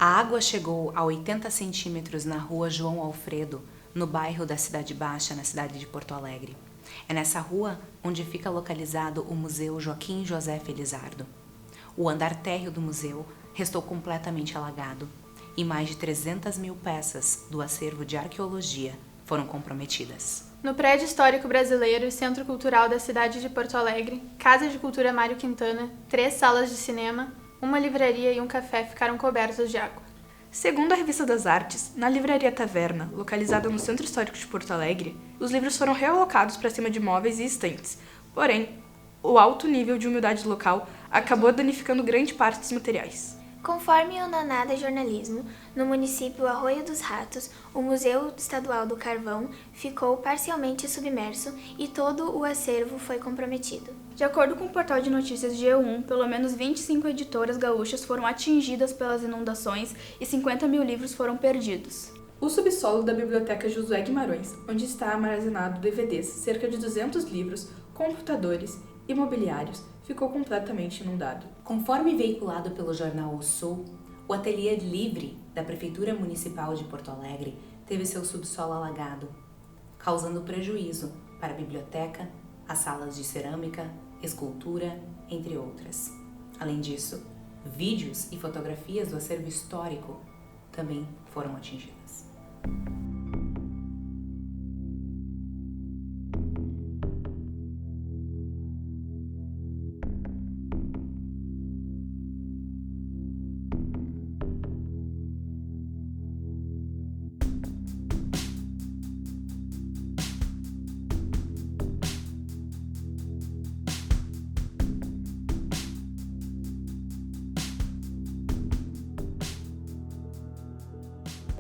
A água chegou a 80 centímetros na rua João Alfredo, no bairro da Cidade Baixa, na cidade de Porto Alegre. É nessa rua onde fica localizado o Museu Joaquim José Felizardo. O andar térreo do museu restou completamente alagado e mais de 300 mil peças do acervo de arqueologia foram comprometidas. No Prédio Histórico Brasileiro e Centro Cultural da cidade de Porto Alegre, Casa de Cultura Mário Quintana, 3 salas de cinema, uma livraria e um café ficaram cobertos de água. Segundo a Revista das Artes, na Livraria Taverna, localizada no Centro Histórico de Porto Alegre, os livros foram realocados para cima de móveis e estantes. Porém, o alto nível de umidade local acabou danificando grande parte dos materiais. Conforme o Nanada Jornalismo, no município Arroio dos Ratos, o Museu Estadual do Carvão ficou parcialmente submerso e todo o acervo foi comprometido. De acordo com o portal de notícias G1, pelo menos 25 editoras gaúchas foram atingidas pelas inundações e 50 mil livros foram perdidos. O subsolo da Biblioteca Josué Guimarães, onde está armazenado DVDs, cerca de 200 livros, computadores e mobiliários, ficou completamente inundado. Conforme veiculado pelo jornal O Sul, o ateliê livre da Prefeitura Municipal de Porto Alegre teve seu subsolo alagado, causando prejuízo para a biblioteca, as salas de cerâmica, escultura, entre outras. Além disso, vídeos e fotografias do acervo histórico também foram atingidas.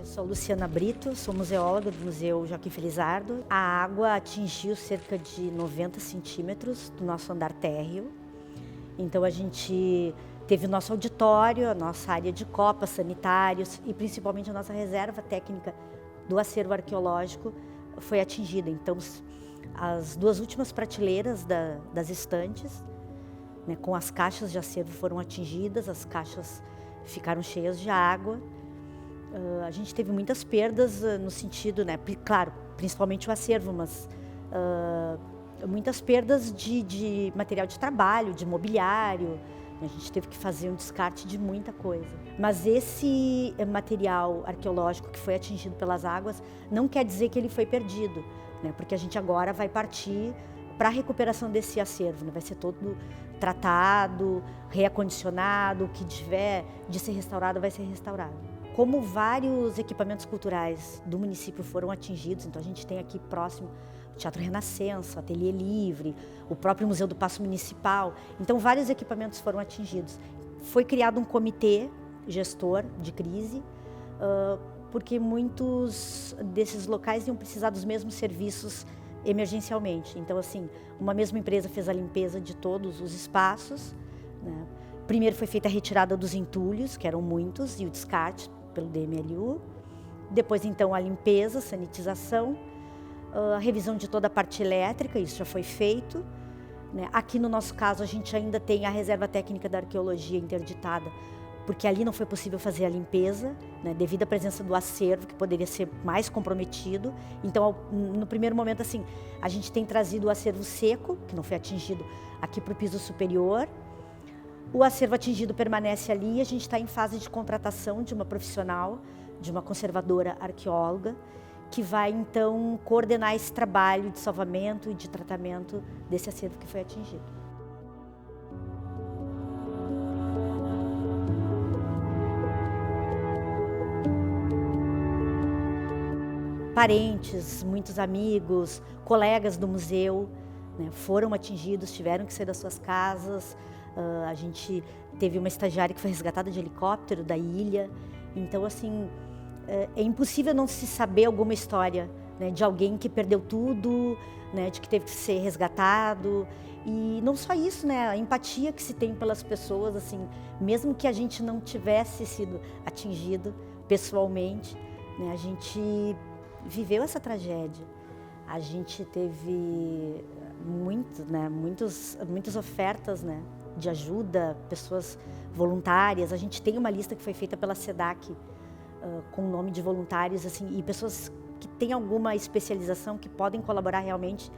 Sou Luciana Brito, sou museóloga do Museu Joaquim Felizardo. A água atingiu cerca de 90 centímetros do nosso andar térreo. Então a gente teve o nosso auditório, a nossa área de copas, sanitários e principalmente a nossa reserva técnica do acervo arqueológico foi atingida. Então as 2 últimas prateleiras das estantes, né, com as caixas de acervo foram atingidas, as caixas ficaram cheias de água. A gente teve muitas perdas no sentido, né, claro, principalmente o acervo, mas muitas perdas de material de trabalho, de mobiliário. A gente teve que fazer um descarte de muita coisa. Mas esse material arqueológico que foi atingido pelas águas não quer dizer que ele foi perdido, né, porque a gente agora vai partir para a recuperação desse acervo, né, vai ser todo tratado, reacondicionado, o que tiver de ser restaurado vai ser restaurado. Como vários equipamentos culturais do município foram atingidos, então a gente tem aqui próximo o Teatro Renascença, o Ateliê Livre, o próprio Museu do Paço Municipal, então vários equipamentos foram atingidos. Foi criado um comitê gestor de crise, porque muitos desses locais iam precisar dos mesmos serviços emergencialmente. Então, assim, uma mesma empresa fez a limpeza de todos os espaços, né? Primeiro foi feita a retirada dos entulhos, que eram muitos, e o descarte pelo DMLU. Depois, então, a limpeza, sanitização, a revisão de toda a parte elétrica, isso já foi feito, né? Aqui, no nosso caso, a gente ainda tem a reserva técnica da arqueologia interditada, porque ali não foi possível fazer a limpeza, né, devido à presença do acervo, que poderia ser mais comprometido. Então, no primeiro momento, assim, a gente tem trazido o acervo seco, que não foi atingido, aqui para o piso superior. O acervo atingido permanece ali e a gente está em fase de contratação de uma profissional, de uma conservadora arqueóloga, que vai, então, coordenar esse trabalho de salvamento e de tratamento desse acervo que foi atingido. Parentes, muitos amigos, colegas do museu, né, foram atingidos, tiveram que sair das suas casas. A gente teve uma estagiária que foi resgatada de helicóptero da ilha. Então, assim, é impossível não se saber alguma história, né, de alguém que perdeu tudo, né, de que teve que ser resgatado. E não só isso, né, a empatia que se tem pelas pessoas, assim, mesmo que a gente não tivesse sido atingido pessoalmente, né, a gente viveu essa tragédia. A gente teve muitas ofertas, né, de ajuda, pessoas voluntárias. A gente tem uma lista que foi feita pela SEDAC com o nome de voluntários, assim, e pessoas que têm alguma especialização, que podem colaborar realmente,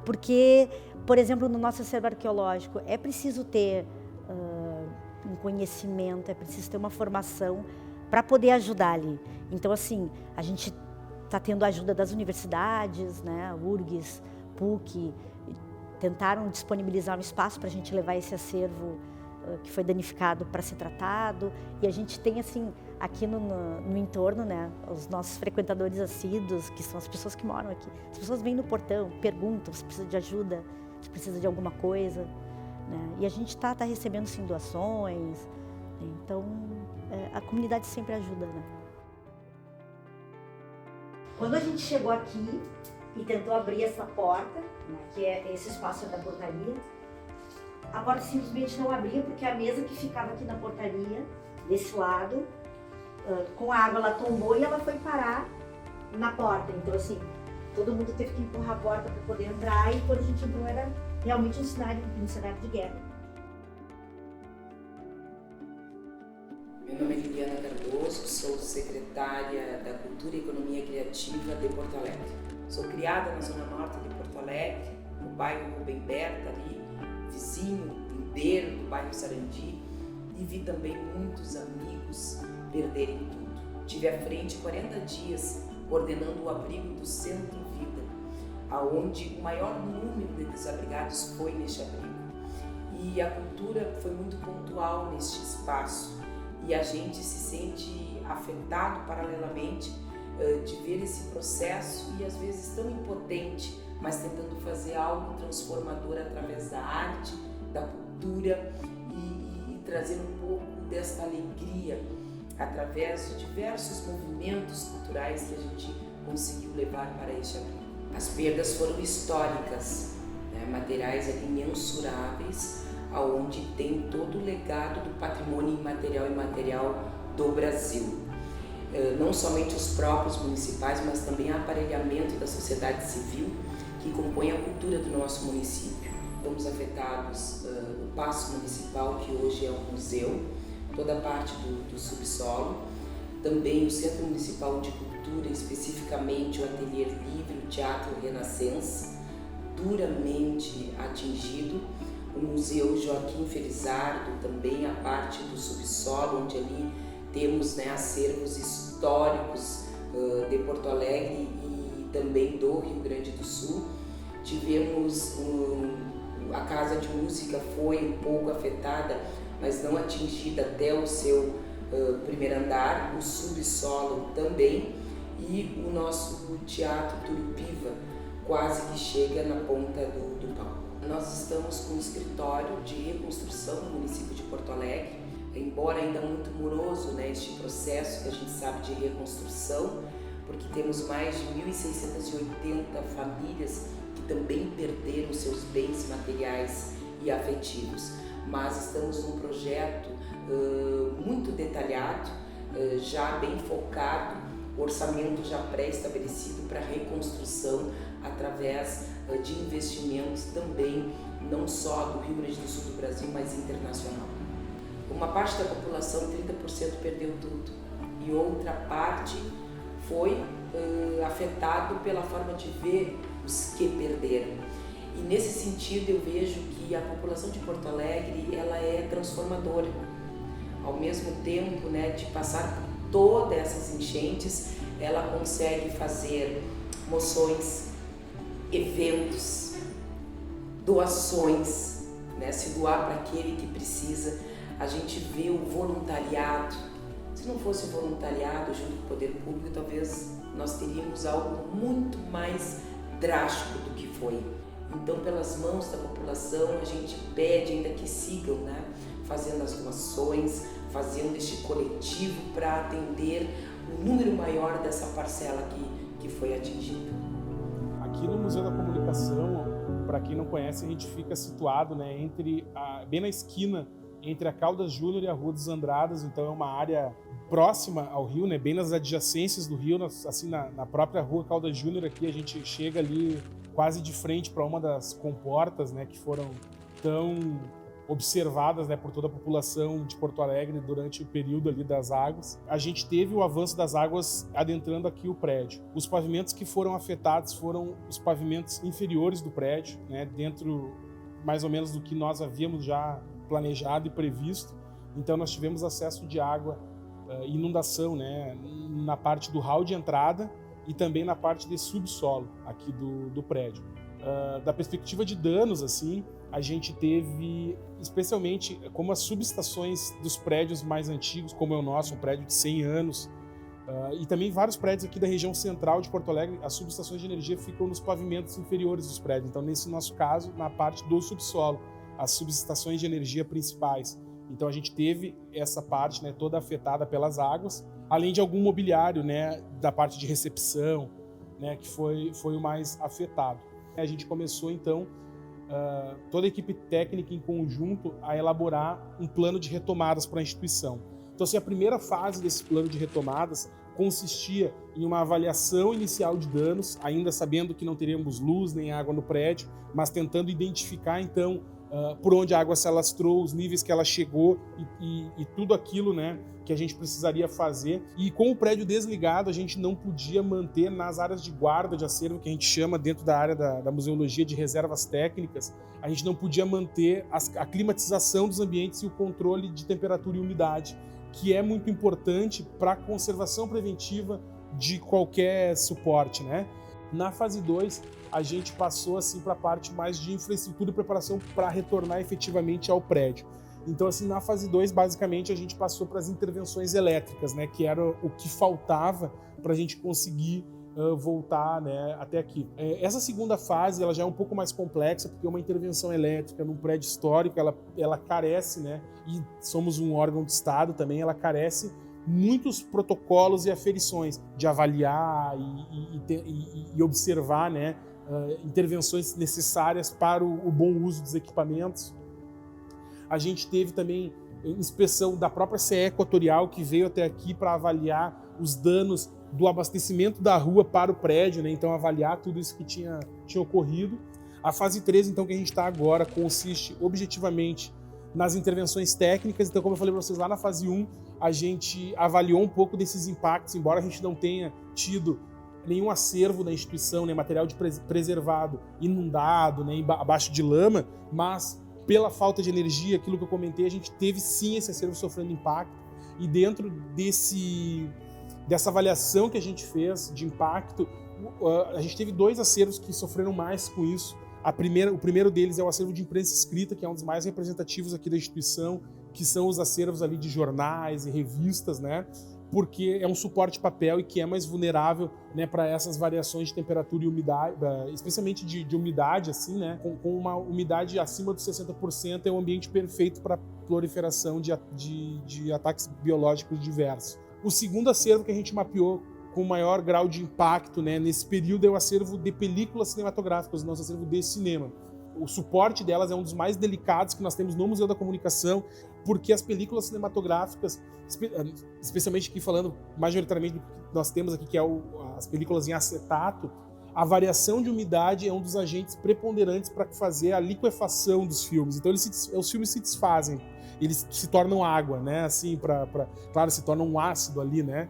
porque, por exemplo, no nosso acervo arqueológico, é preciso ter um conhecimento, é preciso ter uma formação para poder ajudar ali. Então, assim, a gente está tendo a ajuda das universidades, né, URGS, PUC, tentaram disponibilizar um espaço para a gente levar esse acervo que foi danificado para ser tratado, e a gente tem, assim, aqui no entorno, né, os nossos frequentadores assíduos, que são as pessoas que moram aqui. As pessoas vêm no portão, perguntam se precisa de ajuda, se precisa de alguma coisa, né, e a gente está recebendo, sim, doações, então a comunidade sempre ajuda, né. Quando a gente chegou aqui e tentou abrir essa porta, né, que é esse espaço da portaria, a porta simplesmente não abria, porque a mesa que ficava aqui na portaria, desse lado, com a água ela tombou e ela foi parar na porta. Então, assim, todo mundo teve que empurrar a porta para poder entrar, e quando a gente entrou era realmente um cenário de guerra. Meu nome é Liliana Cardoso, sou secretária da Cultura e Economia Criativa de Porto Alegre. Sou criada na zona norte de Porto Alegre, no bairro Rubem Berta, ali, vizinho, lindeiro do bairro Sarandi, e vi também muitos amigos perderem tudo. Tive à frente 40 dias coordenando o abrigo do Centro Vida, aonde o maior número de desabrigados foi neste abrigo. E a cultura foi muito pontual neste espaço, e a gente se sente afetado paralelamente de ver esse processo, e às vezes tão impotente, mas tentando fazer algo transformador através da arte, da cultura, e trazer um pouco desta alegria através de diversos movimentos culturais que a gente conseguiu levar para este abrigo. As perdas foram históricas, né, materiais imensuráveis, aonde tem todo o legado do patrimônio imaterial e material do Brasil. Não somente os próprios municipais, mas também o aparelhamento da sociedade civil que compõe a cultura do nosso município. Fomos afetados o Paço Municipal, que hoje é um museu, toda a parte do subsolo, também o Centro Municipal de Cultura, especificamente o Ateliê Livre, o Teatro Renascença, duramente atingido, o Museu Joaquim Felizardo, também a parte do subsolo, onde ali temos, né, acervos históricos de Porto Alegre e também do Rio Grande do Sul. Tivemos a Casa de Música foi um pouco afetada, mas não atingida até o seu primeiro andar, o subsolo também, e o nosso Teatro Turupiva quase que chega na ponta do palco. Nós estamos com um escritório de reconstrução no município de Porto Alegre, embora ainda muito moroso, né, este processo que a gente sabe de reconstrução, porque temos mais de 1.680 famílias que também perderam seus bens materiais e afetivos. Mas estamos num projeto muito detalhado, já bem focado, orçamento já pré-estabelecido para reconstrução através de investimentos também, não só do Rio Grande do Sul do Brasil, mas internacional. Uma parte da população, 30%, perdeu tudo, e outra parte foi afetado pela forma de ver os que perderam. E nesse sentido eu vejo que a população de Porto Alegre ela é transformadora. Ao mesmo tempo, né, de passar por todas essas enchentes, ela consegue fazer moções, eventos, doações, né, se doar para aquele que precisa. A gente vê o voluntariado. Se não fosse o voluntariado junto com o poder público, talvez nós teríamos algo muito mais drástico do que foi. Então, pelas mãos da população, a gente pede ainda que sigam, né, fazendo as doações, fazendo este coletivo para atender o número maior dessa parcela que foi atingida. Aqui no Museu da Comunicação, para quem não conhece, a gente fica situado, né, bem na esquina entre a Caldas Júnior e a Rua dos Andradas, então é uma área próxima ao rio, né, bem nas adjacências do rio, assim na própria Rua Caldas Júnior aqui a gente chega ali quase de frente para uma das comportas, né, que foram tão observadas, né, por toda a população de Porto Alegre durante o período ali das águas. A gente teve o avanço das águas adentrando aqui o prédio. Os pavimentos que foram afetados foram os pavimentos inferiores do prédio, né, dentro mais ou menos do que nós havíamos já planejado e previsto. Então nós tivemos acesso de água, inundação, né, na parte do hall de entrada e também na parte de subsolo aqui do prédio. Da perspectiva de danos, assim, a gente teve, especialmente, como as subestações dos prédios mais antigos, como é o nosso, um prédio de 100 anos, e também vários prédios aqui da região central de Porto Alegre, as subestações de energia ficam nos pavimentos inferiores dos prédios. Então, nesse nosso caso, na parte do subsolo, as subestações de energia principais. Então, a gente teve essa parte, né, toda afetada pelas águas, além de algum mobiliário, né, da parte de recepção, né, que foi o mais afetado. A gente começou, então, toda a equipe técnica em conjunto a elaborar um plano de retomadas para a instituição. Então, assim, a primeira fase desse plano de retomadas consistia em uma avaliação inicial de danos, ainda sabendo que não teríamos luz nem água no prédio, mas tentando identificar, então, por onde a água se alastrou, os níveis que ela chegou e tudo aquilo, né, que a gente precisaria fazer. E com o prédio desligado, a gente não podia manter nas áreas de guarda de acervo, que a gente chama dentro da área da museologia de reservas técnicas, a gente não podia manter a climatização dos ambientes e o controle de temperatura e umidade, que é muito importante para a conservação preventiva de qualquer suporte, né? Na fase 2, a gente passou assim para a parte mais de infraestrutura e preparação para retornar efetivamente ao prédio. Então, assim, na fase 2, basicamente, a gente passou para as intervenções elétricas, né, que era o que faltava para a gente conseguir voltar, né, até aqui. Essa segunda fase, ela já é um pouco mais complexa, porque uma intervenção elétrica num prédio histórico, ela carece, né, e somos um órgão de Estado também, ela carece muitos protocolos e aferições de avaliar e observar, né, intervenções necessárias para o bom uso dos equipamentos. A gente teve também inspeção da própria CE Equatorial, que veio até aqui para avaliar os danos do abastecimento da rua para o prédio, né? Então avaliar tudo isso que tinha ocorrido. A fase 3, então, que a gente está agora, consiste objetivamente nas intervenções técnicas. Então, como eu falei para vocês, lá na fase 1, a gente avaliou um pouco desses impactos, embora a gente não tenha tido nenhum acervo da instituição, né, material de preservado dado, né, abaixo de lama, mas pela falta de energia, aquilo que eu comentei, a gente teve sim esse acervo sofrendo impacto, e dentro dessa avaliação que a gente fez de impacto, a gente teve 2 acervos que sofreram mais com isso. O primeiro deles é o acervo de imprensa escrita, que é um dos mais representativos aqui da instituição, que são os acervos ali de jornais e revistas, né? Porque é um suporte papel e que é mais vulnerável, né, para essas variações de temperatura e umidade, especialmente de umidade, assim, né? Com uma umidade acima dos 60%, é um ambiente perfeito para proliferação de ataques biológicos diversos. O segundo acervo que a gente mapeou com maior grau de impacto, né, nesse período é o acervo de películas cinematográficas, o nosso acervo de cinema. O suporte delas é um dos mais delicados que nós temos no Museu da Comunicação, porque as películas cinematográficas, especialmente aqui falando majoritariamente do que nós temos aqui, que é as películas em acetato, a variação de umidade é um dos agentes preponderantes para fazer a liquefação dos filmes. Então os filmes se desfazem, eles se tornam água, né? Assim, claro, se tornam um ácido ali, né?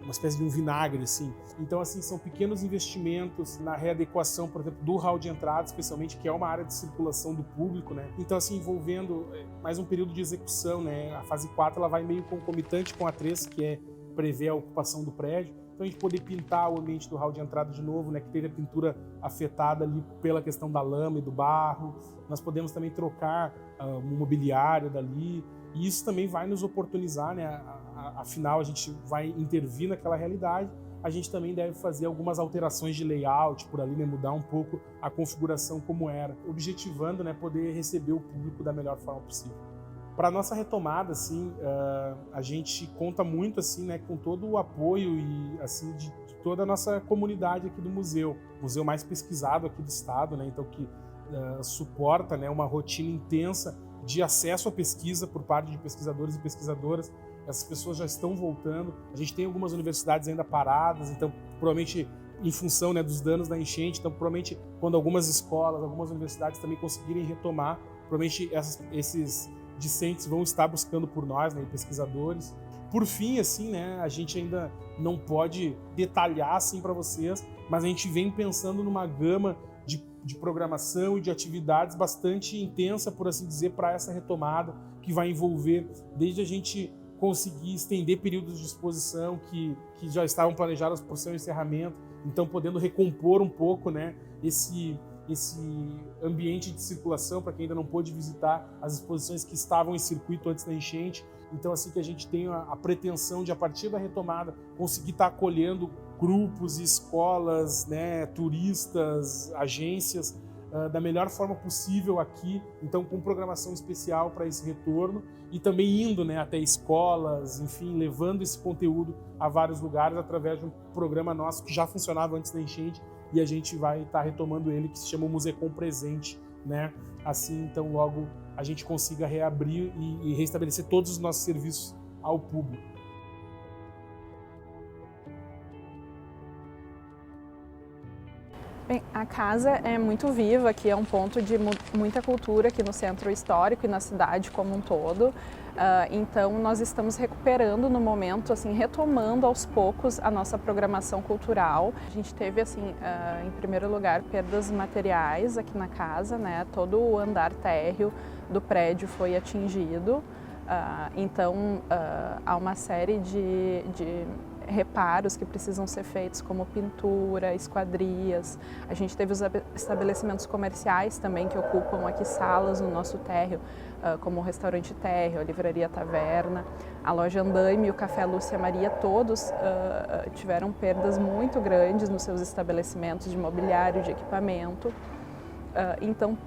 Uma espécie de um vinagre, assim. Então, assim, são pequenos investimentos na readequação, por exemplo, do hall de entrada, especialmente, que é uma área de circulação do público, né? Então, assim, envolvendo mais um período de execução, né? A fase 4, ela vai meio concomitante com a 3, que é prever a ocupação do prédio. Então, a gente poder pintar o ambiente do hall de entrada de novo, né? Que teve a pintura afetada ali pela questão da lama e do barro. Nós podemos também trocar o mobiliário dali. E isso também vai nos oportunizar, né? Afinal, a gente vai intervir naquela realidade. A gente também deve fazer algumas alterações de layout por ali, né? Mudar um pouco a configuração como era, objetivando, né? Poder receber o público da melhor forma possível. Para nossa retomada, assim, a gente conta muito, assim, né, com todo o apoio e, assim, de toda a nossa comunidade aqui do museu. O museu mais pesquisado aqui do estado, né? Então que suporta, né, uma rotina intensa de acesso à pesquisa por parte de pesquisadores e pesquisadoras. Essas pessoas já estão voltando. A gente tem algumas universidades ainda paradas, então provavelmente em função, né, dos danos da enchente, então provavelmente quando algumas escolas, algumas universidades também conseguirem retomar, provavelmente esses discentes vão estar buscando por nós, né, pesquisadores. Por fim, assim, né, a gente ainda não pode detalhar assim para vocês, mas a gente vem pensando numa gama de programação e de atividades bastante intensa, por assim dizer, para essa retomada, que vai envolver desde a gente conseguir estender períodos de exposição que já estavam planejados por seu encerramento, então podendo recompor um pouco, né, esse ambiente de circulação para quem ainda não pôde visitar as exposições que estavam em circuito antes da enchente. Então, assim, que a gente tem a pretensão de, a partir da retomada, conseguir estar acolhendo grupos, escolas, né, turistas, agências, da melhor forma possível aqui, então com programação especial para esse retorno e também indo, né, até escolas, enfim, levando esse conteúdo a vários lugares através de um programa nosso que já funcionava antes da enchente e a gente vai estar retomando ele, que se chama o Musecom Presente, né? Assim, então logo a gente consiga reabrir e restabelecer todos os nossos serviços ao público. Bem, a casa é muito viva, aqui é um ponto de muita cultura aqui no centro histórico e na cidade como um todo. Então nós estamos recuperando no momento, assim, retomando aos poucos a nossa programação cultural. A gente teve, assim, em primeiro lugar, perdas materiais aqui na casa, né? Todo o andar térreo do prédio foi atingido. Então há uma série de reparos que precisam ser feitos, como pintura, esquadrias. A gente teve os estabelecimentos comerciais também que ocupam aqui salas no nosso térreo, como o restaurante Térreo, a livraria Taverna, a loja Andaime e o Café Lúcia Maria, todos tiveram perdas muito grandes nos seus estabelecimentos de mobiliário, de equipamento. Então,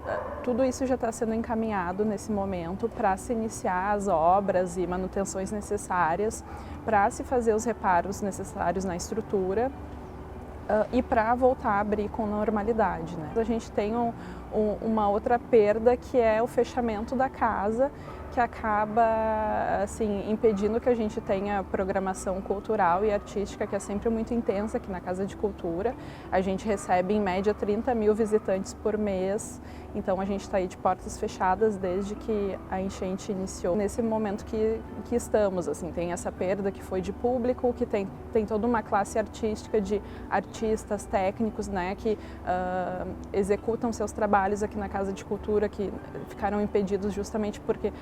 tudo isso já está sendo encaminhado nesse momento para se iniciar as obras e manutenções necessárias para se fazer os reparos necessários na estrutura e para voltar a abrir com normalidade, né? A gente tem uma outra perda que é o fechamento da casa, que acaba, assim, impedindo que a gente tenha programação cultural e artística, que é sempre muito intensa aqui na Casa de Cultura. A gente recebe em média 30 mil visitantes por mês, então a gente está aí de portas fechadas desde que a enchente iniciou. Nesse momento que estamos, assim, tem essa perda que foi de público, que tem toda uma classe artística de artistas, técnicos, né, que executam seus trabalhos aqui na Casa de Cultura, que ficaram impedidos justamente porque,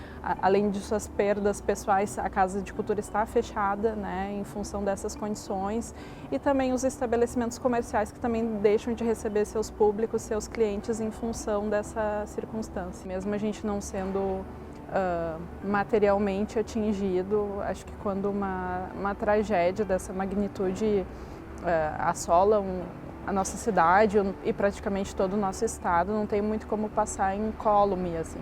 além de suas perdas pessoais, a Casa de Cultura está fechada, né, em função dessas condições, e também os estabelecimentos comerciais que também deixam de receber seus públicos, seus clientes em função dessa circunstância. Mesmo a gente não sendo materialmente atingido, acho que quando uma tragédia dessa magnitude assola a nossa cidade e praticamente todo o nosso estado, não tem muito como passar incólume, assim.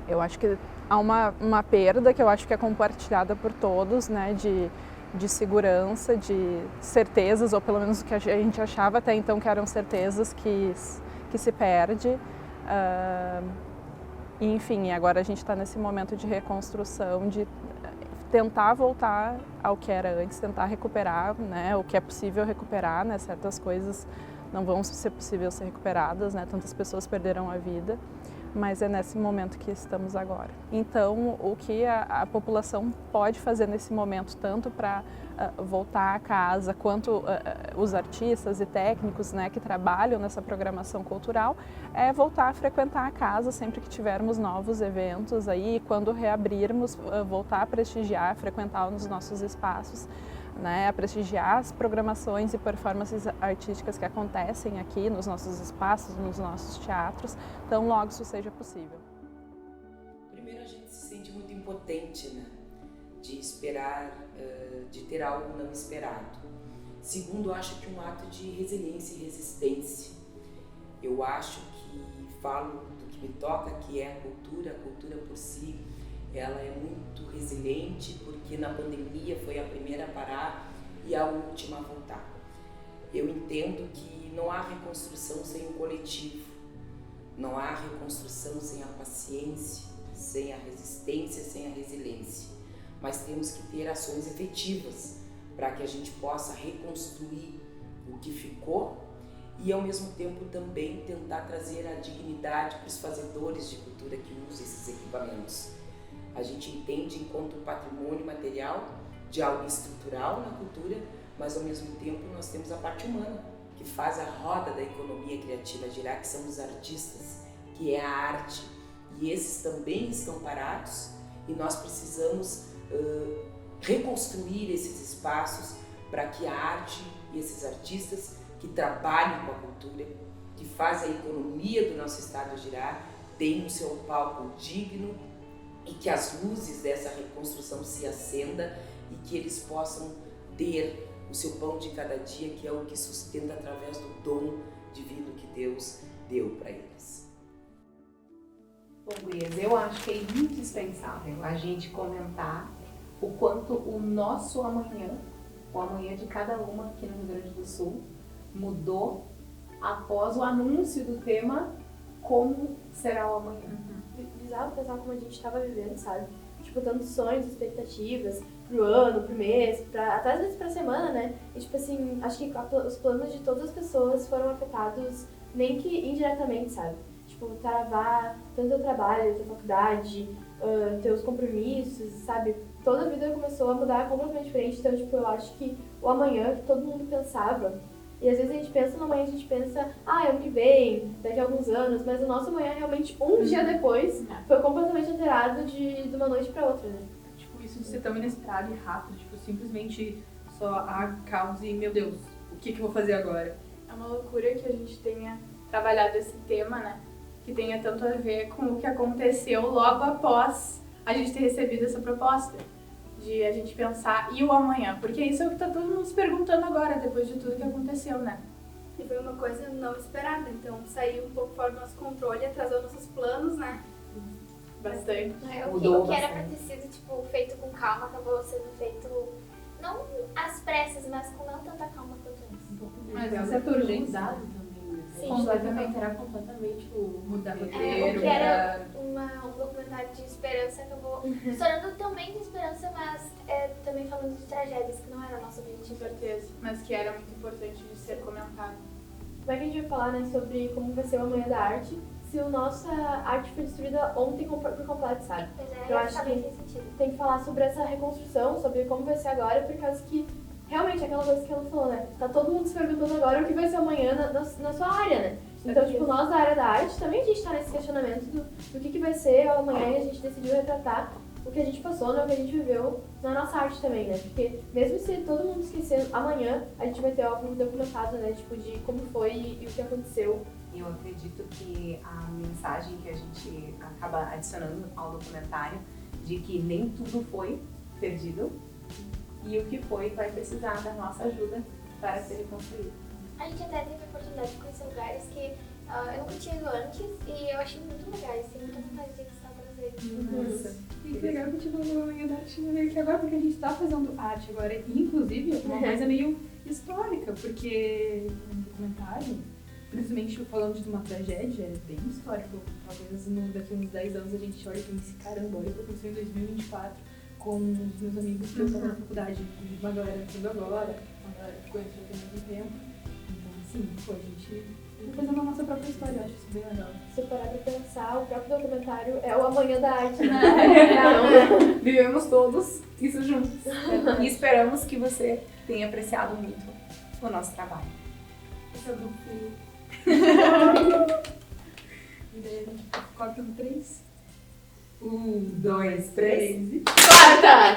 Eu acho que há uma perda que eu acho que é compartilhada por todos, né, de segurança, de certezas, ou pelo menos o que a gente achava até então que eram certezas que se perde. Enfim, agora a gente está nesse momento de reconstrução, de tentar voltar ao que era antes, tentar recuperar, né, o que é possível recuperar, né, certas coisas não vão ser possíveis ser recuperadas, né, tantas pessoas perderam a vida, mas é nesse momento que estamos agora. Então, o que a população pode fazer nesse momento, tanto para voltar a casa, quanto os artistas e técnicos, né, que trabalham nessa programação cultural, é voltar a frequentar a casa sempre que tivermos novos eventos, aí, quando reabrirmos, voltar a prestigiar, frequentar os nossos espaços, né, a prestigiar as programações e performances artísticas que acontecem aqui nos nossos espaços, nos nossos teatros, tão logo isso seja possível. Primeiro, a gente se sente muito impotente, né, de esperar, de ter algo não esperado. Segundo, acho que um ato de resiliência e resistência. Eu acho que falo do que me toca, que é a cultura por si. Ela é muito resiliente porque na pandemia foi a primeira a parar e a última a voltar. Eu entendo que não há reconstrução sem o coletivo, não há reconstrução sem a paciência, sem a resistência, sem a resiliência. Mas temos que ter ações efetivas para que a gente possa reconstruir o que ficou e ao mesmo tempo também tentar trazer a dignidade para os fazedores de cultura que usam esses equipamentos. A gente entende enquanto patrimônio material de algo estrutural na cultura, mas ao mesmo tempo nós temos a parte humana, que faz a roda da economia criativa girar, que são os artistas, que é a arte. E esses também estão parados e nós precisamos reconstruir esses espaços para que a arte e esses artistas que trabalham com a cultura, que fazem a economia do nosso estado girar, tenham o seu palco digno e que as luzes dessa reconstrução se acendam e que eles possam ter o seu pão de cada dia, que é o que sustenta através do dom divino que Deus deu para eles. Bom, gurias, eu acho que é indispensável a gente comentar o quanto o nosso amanhã, o amanhã de cada uma aqui no Rio Grande do Sul, mudou após o anúncio do tema Como Será o Amanhã. Bizarro pensar como a gente estava vivendo, sabe? Tipo, tantos sonhos, expectativas pro ano, pro mês, até às vezes pra semana, né? E tipo assim, acho que os planos de todas as pessoas foram afetados, nem que indiretamente, sabe? Tipo, travar tanto o trabalho, a faculdade, teus compromissos, sabe? Toda a vida começou a mudar completamente diferente, então tipo, eu acho que o amanhã que todo mundo pensava, e às vezes a gente pensa no amanhã, a gente pensa, ano que vem, daqui a alguns anos, mas o nosso amanhã realmente dia depois foi completamente alterado de uma noite pra outra, né? Tipo, isso de ser tão inesperado e rápido, tipo, simplesmente só caos e, meu Deus, o que eu vou fazer agora? É uma loucura que a gente tenha trabalhado esse tema, né? Que tenha tanto a ver com o que aconteceu logo após a gente ter recebido essa proposta. De a gente pensar, e o amanhã? Porque isso é o que tá todo mundo se perguntando agora, depois de tudo que aconteceu, né? E foi uma coisa não esperada, então saiu um pouco fora do nosso controle, atrasou nossos planos, né? Bastante. O que era pra ter sido, tipo, feito com calma, acabou sendo feito, não às pressas, mas com não tanta calma quanto antes. Mas uma certa urgência também. Sim, completamente, era completamente mudar roteiro. O que era um documentário de esperança acabou se tornando também de esperança, mas também falando de tragédias, que não era o nosso objetivo. Com certeza, mas que era muito importante de ser comentado. Como é que a gente vai falar, né, sobre como vai ser o amanhã da arte, se a nossa arte foi destruída ontem por completo, sabe? Pois é, eu acho que tem que falar sobre essa reconstrução, sobre como vai ser agora, por causa que realmente aquela coisa que ela falou, né? Tá todo mundo se perguntando agora o que vai ser amanhã na sua área, né? Então, tipo, nós da área da arte também a gente tá nesse questionamento do que vai ser amanhã, e a gente decidiu retratar o que a gente passou, né? O que a gente viveu na nossa arte também, né? Porque mesmo se todo mundo esquecer amanhã, a gente vai ter algo documentado, né? Tipo, de como foi e o que aconteceu. Eu acredito que a mensagem que a gente acaba adicionando ao documentário de que nem tudo foi perdido e o que foi vai precisar da nossa ajuda para ser reconstruído. A gente até teve a oportunidade de conhecer lugares que eu nunca tinha ido antes e eu achei muito legais, tenho muita vontade de visitar todos eles. Nossa, e que legal que tipo, o amanhã da arte meio que agora, porque a gente tá fazendo arte agora, e inclusive uma coisa meio histórica, porque um documentário, principalmente falando de uma tragédia, é bem histórico. Talvez daqui a uns 10 anos a gente olha e pense, caramba, olha o que aconteceu em 2024 com os meus amigos que eu estava na faculdade, uma galera entrando agora, uma galera que ficou entrando ao mesmo tempo. Então, assim, a gente tá fazendo a nossa própria história, eu acho isso bem legal. Se eu parar pra pensar, o próprio documentário é o amanhã da arte, né? Vivemos todos isso juntos. E esperamos que você tenha apreciado muito o nosso trabalho. Esse é o grupo filho. E daí a gente corta no 3. 1, 2, 3 Quarta!